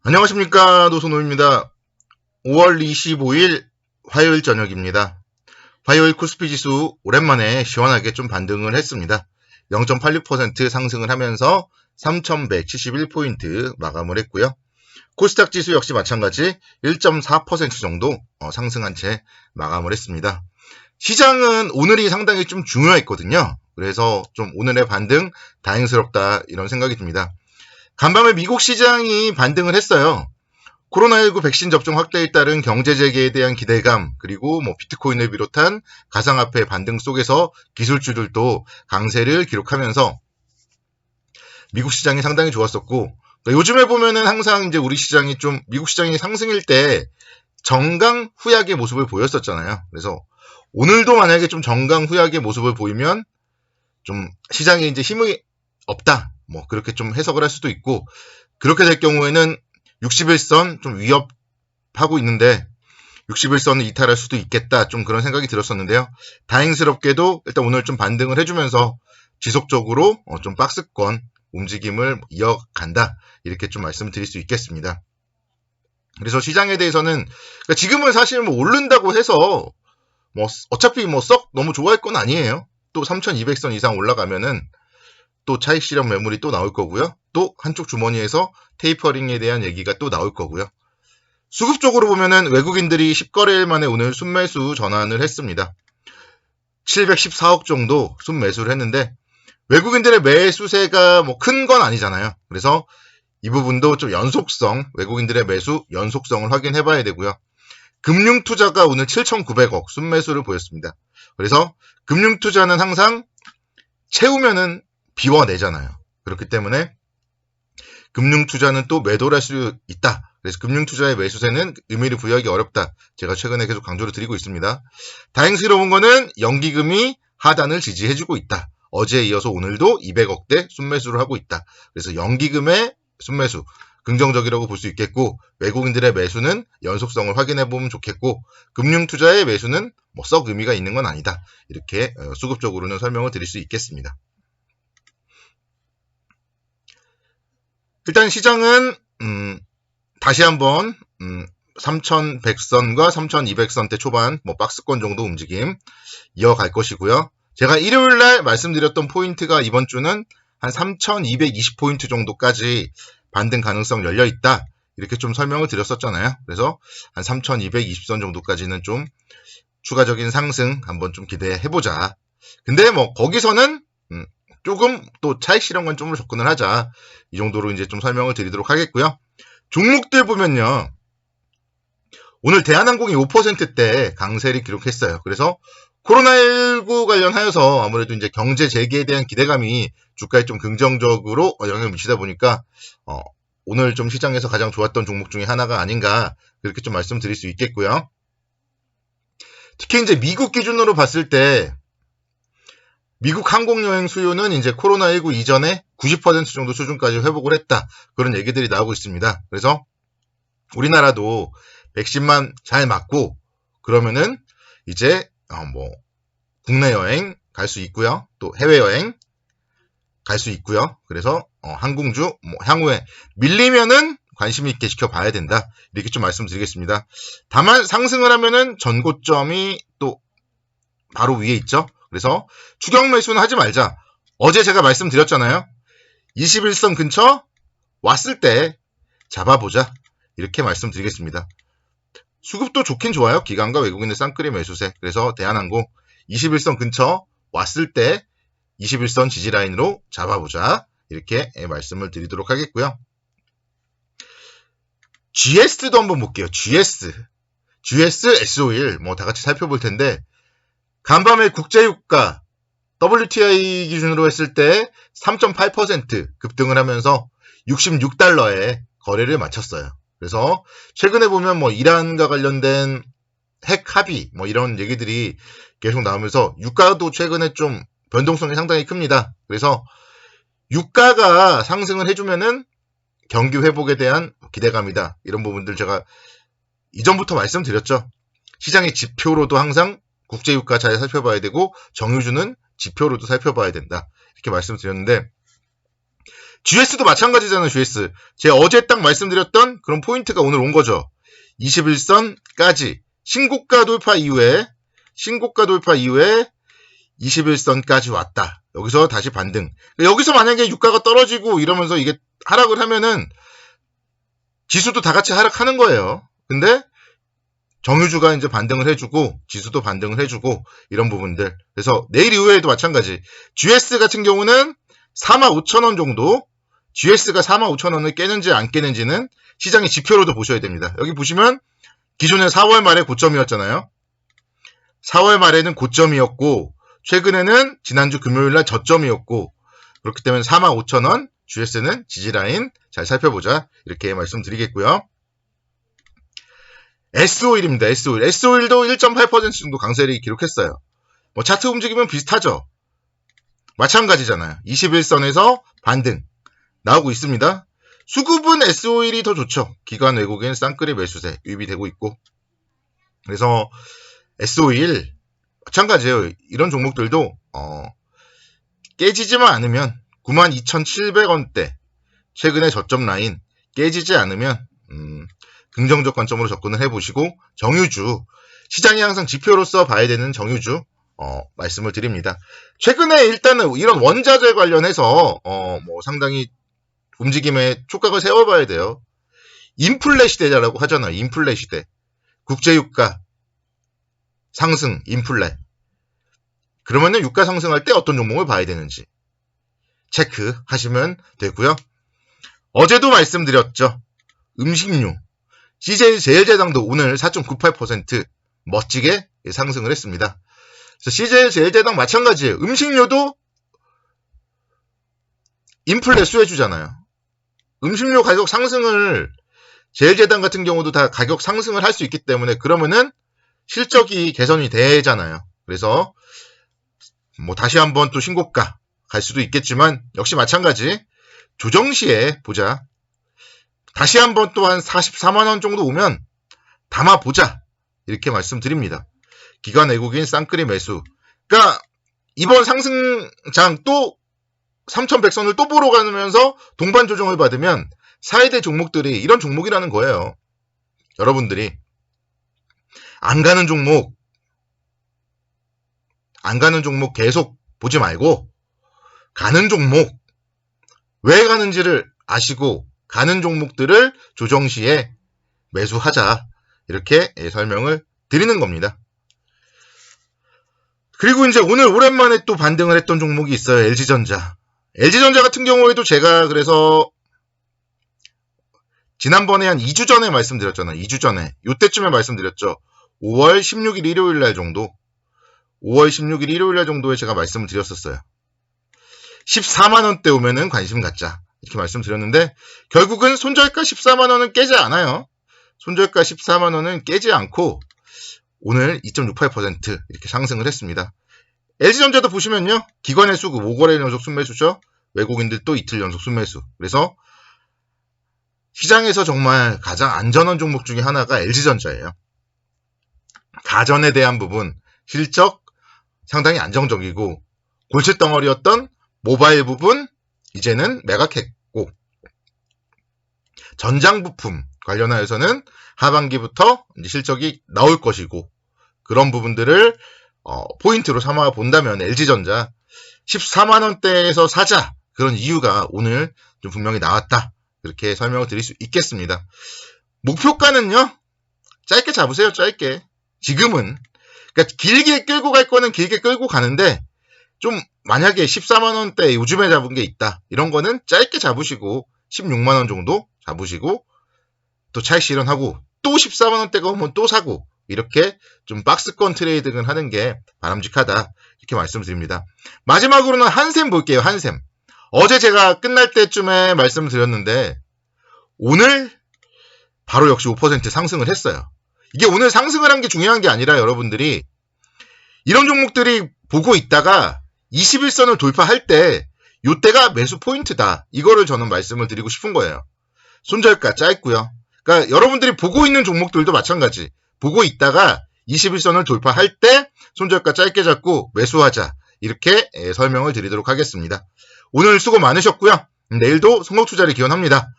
안녕하십니까, 노선호입니다. 5월 25일 화요일 저녁입니다. 화요일 코스피 지수 오랜만에 시원하게 좀 반등을 했습니다. 0.86% 상승을 하면서 3,171포인트 마감을 했고요. 코스닥 지수 역시 마찬가지 1.4% 정도 상승한 채 마감을 했습니다. 시장은 오늘이 상당히 좀 중요했거든요. 그래서 좀 오늘의 반등 다행스럽다 이런 생각이 듭니다. 간밤에 미국 시장이 반등을 했어요. 코로나19 백신 접종 확대에 따른 경제 재개에 대한 기대감, 그리고 비트코인을 비롯한 가상화폐 반등 속에서 기술주들도 강세를 기록하면서 미국 시장이 상당히 좋았었고, 요즘에 보면은 항상 이제 우리 시장이 좀 미국 시장이 상승일 때 정강 후약의 모습을 보였었잖아요. 그래서 오늘도 만약에 좀 정강 후약의 모습을 보이면 좀 시장에 이제 힘이 없다. 그렇게 좀 해석을 할 수도 있고, 그렇게 될 경우에는 61선 좀 위협하고 있는데 61선을 이탈할 수도 있겠다. 좀 그런 생각이 들었었는데요. 다행스럽게도 일단 오늘 좀 반등을 해주면서 지속적으로 좀 박스권 움직임을 이어간다. 이렇게 좀 말씀을 드릴 수 있겠습니다. 그래서 시장에 대해서는 그러니까 지금은 사실 오른다고 해서 어차피 썩 너무 좋아할 건 아니에요. 또 3200선 이상 올라가면은 또 차익 실현 매물이 또 나올 거고요. 또 한쪽 주머니에서 테이퍼링에 대한 얘기가 또 나올 거고요. 수급 쪽으로 보면은 외국인들이 10거래일 만에 오늘 순매수 전환을 했습니다. 714억 정도 순매수를 했는데 외국인들의 매수세가 큰 건 아니잖아요. 그래서 이 부분도 좀 외국인들의 매수 연속성을 확인해 봐야 되고요. 금융투자가 오늘 7,900억 순매수를 보였습니다. 그래서 금융투자는 항상 채우면은 비워내잖아요. 그렇기 때문에 금융투자는 또 매도를 할 수 있다. 그래서 금융투자의 매수세는 의미를 부여하기 어렵다. 제가 최근에 계속 강조를 드리고 있습니다. 다행스러운 거는 연기금이 하단을 지지해주고 있다. 어제에 이어서 오늘도 200억대 순매수를 하고 있다. 그래서 연기금의 순매수 긍정적이라고 볼 수 있겠고, 외국인들의 매수는 연속성을 확인해보면 좋겠고, 금융투자의 매수는 썩 의미가 있는 건 아니다. 이렇게 수급적으로는 설명을 드릴 수 있겠습니다. 일단 시장은 다시 한번 3100선과 3200선대 초반 박스권 정도 움직임 이어갈 것이고요. 제가 일요일날 말씀드렸던 포인트가 이번 주는 한 3220포인트 정도까지 반등 가능성 열려있다. 이렇게 좀 설명을 드렸었잖아요. 그래서 한 3220선 정도까지는 좀 추가적인 상승 한번 좀 기대해보자. 근데 거기서는 조금 또 차익 실현 관점으로 접근을 하자. 이 정도로 이제 좀 설명을 드리도록 하겠고요. 종목들 보면요. 오늘 대한항공이 5%대 강세를 기록했어요. 그래서 코로나19 관련하여서 아무래도 이제 경제 재개에 대한 기대감이 주가에 좀 긍정적으로 영향을 미치다 보니까 오늘 좀 시장에서 가장 좋았던 종목 중에 하나가 아닌가 그렇게 좀 말씀드릴 수 있겠고요. 특히 이제 미국 기준으로 봤을 때 미국 항공여행 수요는 이제 코로나19 이전에 90% 정도 수준까지 회복을 했다. 그런 얘기들이 나오고 있습니다. 그래서 우리나라도 백신만 잘 맞고 그러면은 이제 국내 여행 갈 수 있고요. 또 해외 여행 갈 수 있고요. 그래서 항공주 향후에 밀리면은 관심 있게 지켜봐야 된다. 이렇게 좀 말씀드리겠습니다. 다만 상승을 하면은 전고점이 또 바로 위에 있죠. 그래서 추격 매수는 하지 말자. 어제 제가 말씀드렸잖아요. 21선 근처 왔을 때 잡아보자. 이렇게 말씀드리겠습니다. 수급도 좋긴 좋아요. 기관과 외국인의 쌍끌이 매수세. 그래서 대한항공 21선 근처 왔을 때 21선 지지라인으로 잡아보자. 이렇게 말씀을 드리도록 하겠고요. GS도 한번 볼게요. GS, S51 다 같이 살펴볼 텐데 간밤에 국제유가 WTI 기준으로 했을 때 3.8% 급등을 하면서 66달러에 거래를 마쳤어요. 그래서 최근에 보면 이란과 관련된 핵 합의 이런 얘기들이 계속 나오면서 유가도 최근에 좀 변동성이 상당히 큽니다. 그래서 유가가 상승을 해주면은 경기 회복에 대한 기대감이다. 이런 부분들 제가 이전부터 말씀드렸죠. 시장의 지표로도 항상 국제유가 잘 살펴봐야 되고 정유주는 지표로도 살펴봐야 된다. 이렇게 말씀드렸는데 GS도 마찬가지잖아요. GS. 제가 어제 딱 말씀드렸던 그런 포인트가 오늘 온 거죠. 21선까지 신고가 돌파 이후에 21선까지 왔다. 여기서 다시 반등. 여기서 만약에 유가가 떨어지고 이러면서 이게 하락을 하면은 지수도 다 같이 하락하는 거예요. 근데 정유주가 이제 반등을 해주고 지수도 반등을 해주고 이런 부분들. 그래서 내일 이후에도 마찬가지. GS 같은 경우는 45,000원 정도, GS가 45,000원을 깨는지 안 깨는지는 시장의 지표로도 보셔야 됩니다. 여기 보시면 기존에 4월 말에 고점이었잖아요. 4월 말에는 고점이었고 최근에는 지난주 금요일날 저점이었고, 그렇기 때문에 45,000원, GS는 지지라인 잘 살펴보자, 이렇게 말씀드리겠고요. S오일입니다. S오일. S오일도 1.8% 정도 강세를 기록했어요. 뭐 차트 움직이면 비슷하죠. 마찬가지잖아요. 21선에서 반등 나오고 있습니다. 수급은 S오일이 더 좋죠. 기관 외국인 쌍끌이 매수세 유입이 되고 있고. 그래서 S오일 마찬가지예요. 이런 종목들도 깨지지만 않으면 92,700원대 최근의 저점 라인 깨지지 않으면 긍정적 관점으로 접근을 해보시고, 정유주, 시장이 항상 지표로서 봐야 되는 정유주 말씀을 드립니다. 최근에 일단은 이런 원자재 관련해서 뭐 상당히 움직임에 촉각을 세워봐야 돼요. 인플레 시대라고 하잖아요. 인플레 시대. 국제유가 상승, 인플레. 그러면은 유가 상승할 때 어떤 종목을 봐야 되는지 체크하시면 되고요. 어제도 말씀드렸죠. 음식료. CJ 제일제당도 오늘 4.98% 멋지게 상승을 했습니다. 그래서 CJ 제일제당 마찬가지예요. 음식료도 인플레 수혜주잖아요. 음식료 가격 상승을 제일제당 같은 경우도 다 가격 상승을 할 수 있기 때문에 그러면은 실적이 개선이 되잖아요. 그래서 뭐 다시 한번 또 신고가 갈 수도 있겠지만 역시 마찬가지 조정 시에 보자. 다시 한번 또 한 44만원 정도 오면 담아보자, 이렇게 말씀드립니다. 기관 외국인 쌍끌이 매수. 그러니까 이번 상승장 또 3100선을 또 보러 가면서 동반 조정을 받으면 사야 될 종목들이 이런 종목이라는 거예요. 여러분들이 안 가는 종목 계속 보지 말고 가는 종목, 왜 가는지를 아시고 가는 종목들을 조정 시에 매수하자, 이렇게 설명을 드리는 겁니다. 그리고 이제 오늘 오랜만에 또 반등을 했던 종목이 있어요. LG전자. LG전자 같은 경우에도 제가 그래서 지난번에 한 2주 전에 말씀드렸잖아요. 2주 전에. 요때쯤에 말씀드렸죠. 5월 16일 일요일 날 정도. 5월 16일 일요일 날 정도에 제가 말씀을 드렸었어요. 14만원대 오면은 관심 갖자, 이렇게 말씀드렸는데 결국은 손절가 14만원은 깨지 않아요. 손절가 14만원은 깨지 않고 오늘 2.68% 이렇게 상승을 했습니다. LG전자도 보시면요. 기관의 수급 5거래 연속 순매수죠. 외국인들도 이틀 연속 순매수. 그래서 시장에서 정말 가장 안전한 종목 중에 하나가 LG전자예요. 가전에 대한 부분, 실적 상당히 안정적이고, 골칫덩어리였던 모바일 부분 이제는 매각했고, 전장 부품 관련하여서는 하반기부터 이제 실적이 나올 것이고, 그런 부분들을 포인트로 삼아 본다면 LG전자 14만원대에서 사자, 그런 이유가 오늘 좀 분명히 나왔다, 이렇게 설명을 드릴 수 있겠습니다. 목표가는요, 짧게 잡으세요. 짧게. 지금은 그러니까 길게 끌고 갈 거는 길게 끌고 가는데, 좀 만약에 14만원대 요즘에 잡은 게 있다, 이런 거는 짧게 잡으시고 16만원 정도 잡으시고 또 차익 실현하고 또 14만원대가 오면 또 사고, 이렇게 좀 박스권 트레이딩을 하는 게 바람직하다, 이렇게 말씀드립니다. 마지막으로는 한샘 볼게요. 한샘. 어제 제가 끝날 때쯤에 말씀드렸는데 오늘 바로 역시 5% 상승을 했어요. 이게 오늘 상승을 한 게 중요한 게 아니라 여러분들이 이런 종목들이 보고 있다가 21선을 돌파할 때 이때가 매수 포인트다, 이거를 저는 말씀을 드리고 싶은 거예요. 손절가 짧고요. 그러니까 여러분들이 보고 있는 종목들도 마찬가지. 보고 있다가 21선을 돌파할 때 손절가 짧게 잡고 매수하자, 이렇게 설명을 드리도록 하겠습니다. 오늘 수고 많으셨고요. 내일도 선곡 투자를 기원합니다.